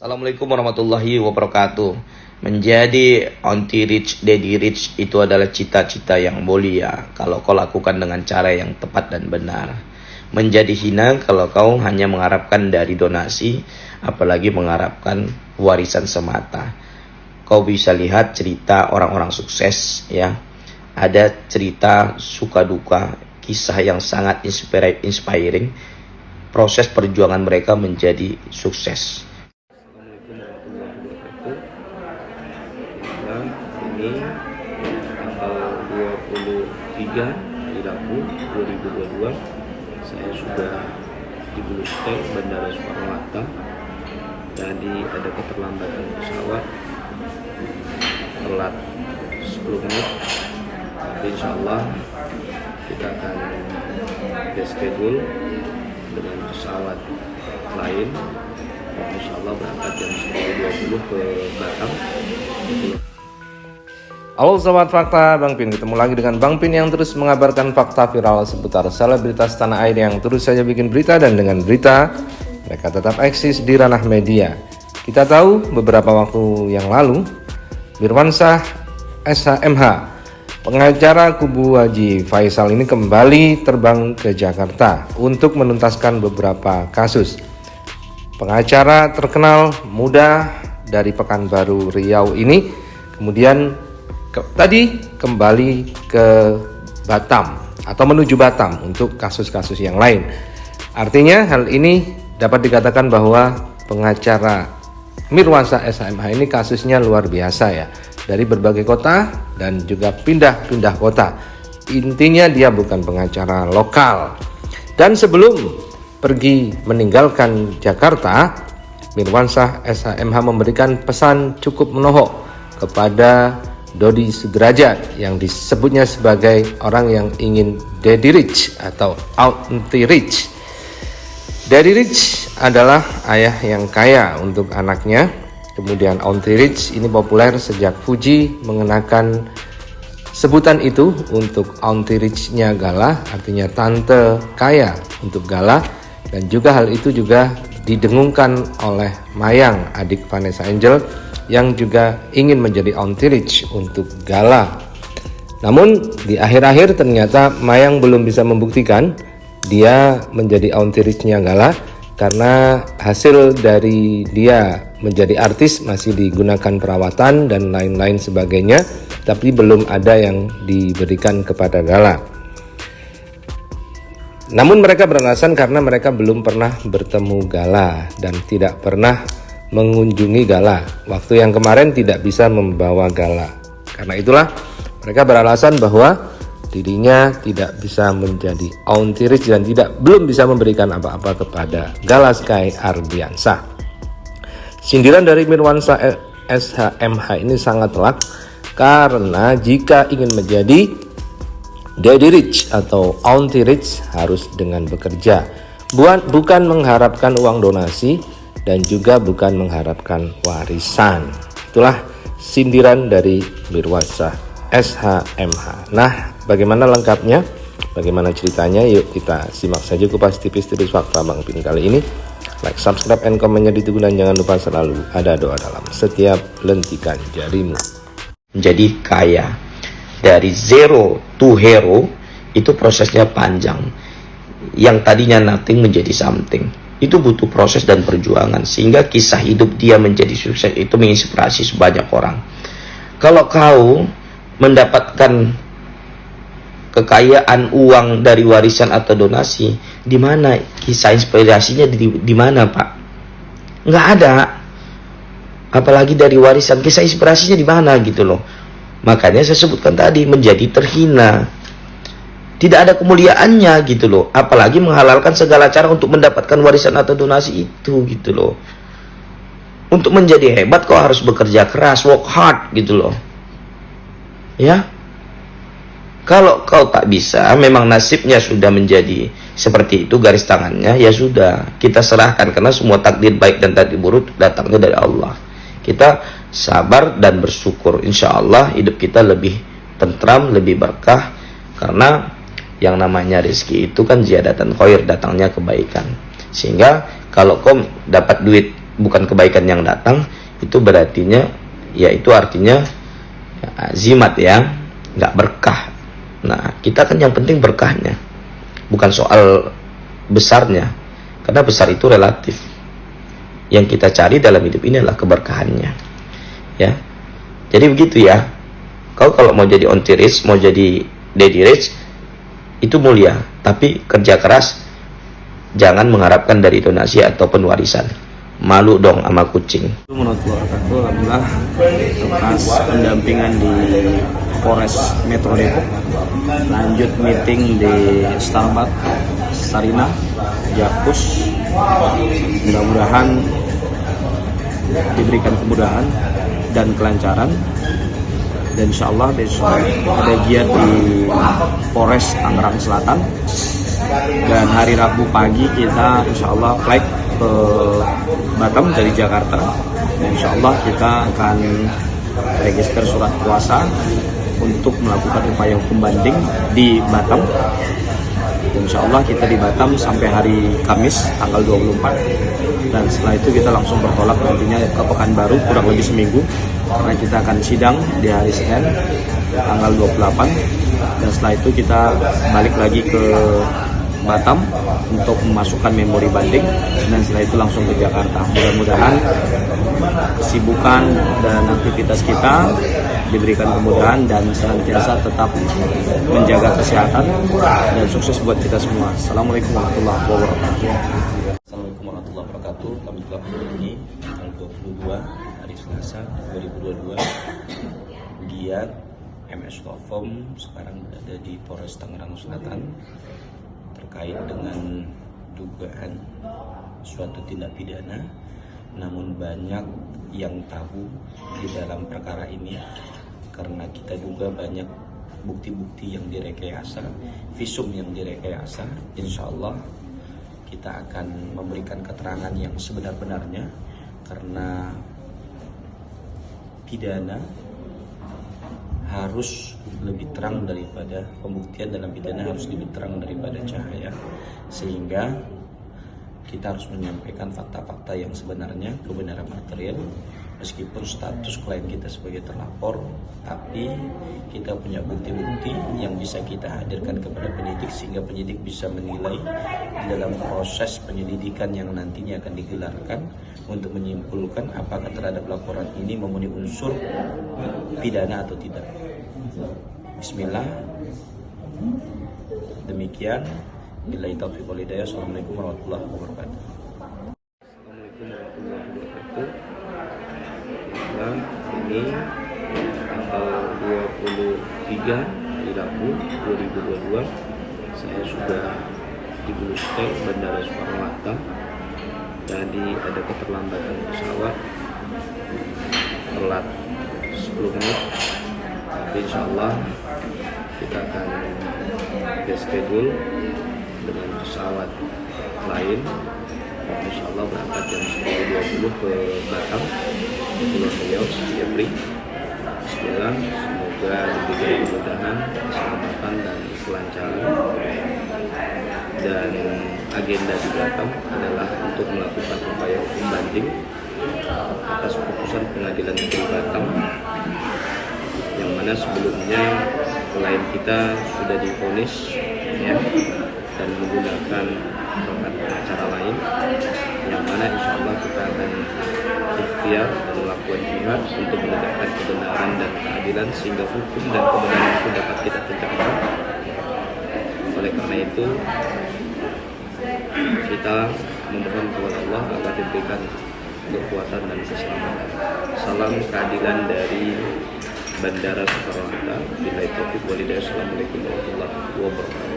Assalamualaikum warahmatullahi wabarakatuh. Menjadi anti rich, daddy rich itu adalah cita-cita yang mulia kalau kau lakukan dengan cara yang tepat dan benar. Menjadi hina kalau kau hanya mengharapkan dari donasi, apalagi mengharapkan warisan semata. Kau bisa lihat cerita orang-orang sukses, ya. Ada cerita suka duka, kisah yang sangat inspiring. Proses perjuangan mereka menjadi sukses. Ini tanggal 23 hari Rabu 2022 saya sudah di Blue Sky Bandara Soekarno-Hatta. Jadi ada keterlambatan pesawat, telat 10 menit, tapi insya Allah kita akan reschedule dengan pesawat lain. Insya Allah berangkat jam 10.20 ke Batam. Halo Sobat Fakta, Bang Pin ketemu lagi dengan Bang Pin yang terus mengabarkan fakta viral seputar selebritas tanah air yang terus saja bikin berita, dan dengan berita mereka tetap eksis di ranah media. Kita tahu beberapa waktu yang lalu Mirwansyah SHMH, pengacara kubu Haji Faisal ini kembali terbang ke Jakarta untuk menuntaskan beberapa kasus. Pengacara terkenal muda dari Pekanbaru Riau ini kemudian tadi kembali ke Batam atau menuju Batam untuk kasus-kasus yang lain. Artinya hal ini dapat dikatakan bahwa pengacara Mirwansyah SHMH ini kasusnya luar biasa, ya. Dari berbagai kota dan juga pindah-pindah kota. Intinya dia bukan pengacara lokal. Dan sebelum pergi meninggalkan Jakarta, Mirwansyah SHMH memberikan pesan cukup menohok kepada Dodi Sudrajat yang disebutnya sebagai orang yang ingin daddy rich atau anti rich. Daddy rich adalah ayah yang kaya untuk anaknya. Kemudian anti rich ini populer sejak Fuji mengenakan sebutan itu untuk anti rich-nya Gala, artinya tante kaya untuk Gala. Dan juga hal itu juga didengungkan oleh Mayang, adik Vanessa Angel, yang juga ingin menjadi anti rich untuk Gala. Namun di akhir-akhir ternyata Mayang belum bisa membuktikan dia menjadi anti rich-nya Gala, karena hasil dari dia menjadi artis masih digunakan perawatan dan lain-lain sebagainya, tapi belum ada yang diberikan kepada Gala. Namun mereka beralasan karena mereka belum pernah bertemu Gala dan tidak pernah mengunjungi Gala. Waktu yang kemarin tidak bisa membawa Gala. Karena itulah mereka beralasan bahwa dirinya tidak bisa menjadi anti rich dan belum bisa memberikan apa-apa kepada Gala Sky Ardiansah. Sindiran dari Mirwansyah SHMH ini sangat telak, karena jika ingin menjadi daddy rich atau anti rich harus dengan bekerja, bukan mengharapkan uang donasi dan juga bukan mengharapkan warisan. Itulah sindiran dari Mirwansyah SHMH. Nah, bagaimana lengkapnya? Bagaimana ceritanya? Yuk kita simak saja kupas tipis-tipis fakta Bang Pin kali ini. Like, subscribe, and komennya ditunggu, dan jangan lupa selalu ada doa dalam setiap lentikan jarimu. Menjadi kaya dari zero to hero itu prosesnya panjang. Yang tadinya nothing menjadi something, itu butuh proses dan perjuangan, sehingga kisah hidup dia menjadi sukses itu menginspirasi sebanyak orang. Kalau kau mendapatkan kekayaan uang dari warisan atau donasi, di mana kisah inspirasinya? Di mana, Pak? Nggak ada. Apalagi dari warisan, kisah inspirasinya di mana gitu loh. Makanya saya sebutkan tadi, menjadi terhina, tidak ada kemuliaannya gitu loh. Apalagi menghalalkan segala cara untuk mendapatkan warisan atau donasi itu gitu loh. Untuk menjadi hebat kau harus bekerja keras, work hard gitu loh. Ya. Kalau kau tak bisa, memang nasibnya sudah menjadi seperti itu, garis tangannya, ya sudah, kita serahkan, karena semua takdir baik dan takdir buruk datangnya dari Allah. Kita sabar dan bersyukur, insya Allah hidup kita lebih tentram, lebih berkah, karena yang namanya rezeki itu kan ziyadatan khair, datangnya kebaikan. Sehingga kalau kau dapat duit bukan kebaikan yang datang, itu berartinya ya itu artinya zimat ya, nggak berkah. Nah, kita kan yang penting berkahnya, bukan soal besarnya, karena besar itu relatif. Yang kita cari dalam hidup ini adalah keberkahannya, ya. Jadi begitu ya. Kau kalau mau jadi onti rich, mau jadi daddy rich, itu mulia, tapi kerja keras. Jangan mengharapkan dari donasi ataupun warisan. Malu dong sama kucing. Menurut wabarakatuh, alhamdulillah atas pendampingan di Polres Metro Depok, lanjut meeting di Starbucks, Sarina, Jakus. Mudah-mudahan diberikan kemudahan dan kelancaran. Dan insya Allah besok ada giat di Polres Tangerang Selatan. Dan hari Rabu pagi kita insya Allah flight ke Batam dari Jakarta. Dan insya Allah kita akan register surat kuasa untuk melakukan upaya hukum banding di Batam. Dan insya Allah kita di Batam sampai hari Kamis tanggal 24. Dan setelah itu kita langsung bertolak nantinya ke Pekanbaru kurang lebih seminggu, karena kita akan sidang di hari Senin tanggal 28. Dan setelah itu kita balik lagi ke Batam untuk memasukkan memori banding, dan setelah itu langsung ke Jakarta. Mudah-mudahan kesibukan dan aktivitas kita diberikan kemudahan dan senantiasa tetap menjaga kesehatan, dan sukses buat kita semua. Assalamualaikum warahmatullahi wabarakatuh. Assalamualaikum warahmatullahi wabarakatuh. Kami telah ini tanggal 22 hari Selasa 2022. Giat MS Lofom sekarang berada di Polres Tangerang Selatan terkait dengan dugaan suatu tindak pidana, namun banyak yang tabu di dalam perkara ini karena kita duga banyak bukti-bukti yang direkayasa, visum yang direkayasa. Insya Allah kita akan memberikan keterangan yang sebenar-benarnya, karena pidana harus lebih terang daripada pembuktian, dalam pidana harus lebih terang daripada cahaya, sehingga kita harus menyampaikan fakta-fakta yang sebenarnya, kebenaran material. Meskipun status klien kita sebagai terlapor, tapi kita punya bukti-bukti yang bisa kita hadirkan kepada penyidik, sehingga penyidik bisa menilai di dalam proses penyelidikan yang nantinya akan digelarkan untuk menyimpulkan apakah terhadap laporan ini memenuhi unsur pidana atau tidak. Bismillah. Demikian. Billahi taufiq wal hidayah. Assalamualaikum warahmatullahi wabarakatuh. Assalamualaikum warahmatullahi wabarakatuh. Nah, ini tanggal 23 hari Rabu 2022, saya sudah di Buluste Bandara Soekarno-Hatta. Jadi ada keterlambatan pesawat, telat 10 menit, tapi insya Allah kita akan reschedule dengan pesawat lain. Insya Allah berangkat jam 10.20 ke Batam, Pulau Riau, Jepri. Bismillah, semoga diberikan kemudahan, keselamatan dan kelancaran. Dan agenda di Batam adalah untuk melakukan upaya hukum banding atas putusan pengadilan negeri Batam, yang mana sebelumnya klien kita sudah divonis ya, dan menggunakan rokat pengacara lain, yang mana insya Allah kita akan ikhtiar dan melakukan jihad untuk menegakkan kebenaran dan keadilan, sehingga hukum dan kebenaran itu dapat kita tegakkan. Oleh karena itu kita memohon kepada Allah agar diberikan kekuatan dan keselamatan. Salam keadilan dari Bandara Soekarno-Hatta. Billahi taufiq wal hidayah. Assalamualaikum warahmatullahi wabarakatuh.